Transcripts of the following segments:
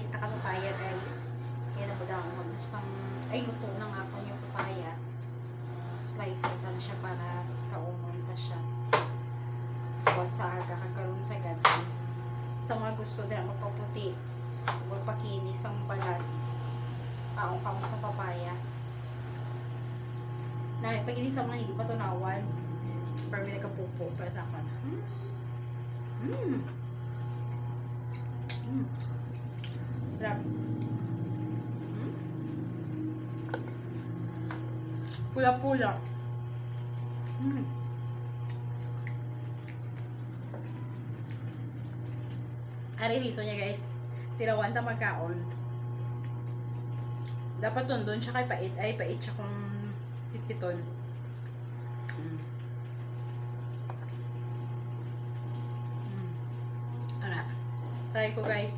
slice na kapapaya guys. Kaya na po daw ako isang, ay luto na nga po yung papaya. Slice ito na siya para kaunong siya. Tapos sa aga kagkaroon sa gabi. Sa mga gusto na magpaputi, magpakinis ang balat, taong kamo sa papaya. Na paginis sa mga hindi patunawan, para may nagkapupo para sa akin. Sarap. Pula-pula. Ari riso niya guys. Tirawan ta magkaon. Dapat doon siya kay pait. Ay, pait siya kung tititon. Ala. Try ko guys.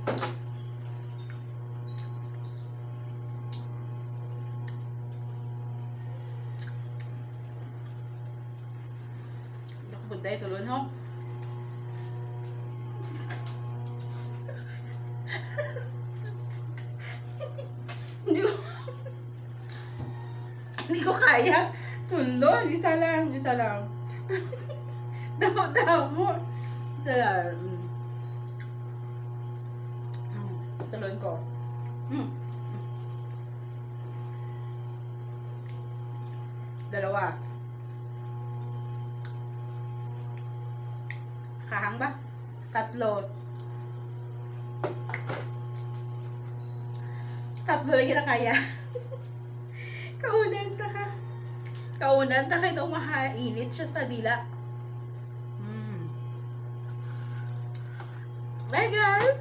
Ako buday tulon ho. Hindi ko kaya. Tundon. Isa lang. Damo. Isa lang. Tulon ko. Dalawa. Kahang ba? Tatlo lagi na kaya. Kaunan ta kahit umahainit siya sa dila. Bye guys!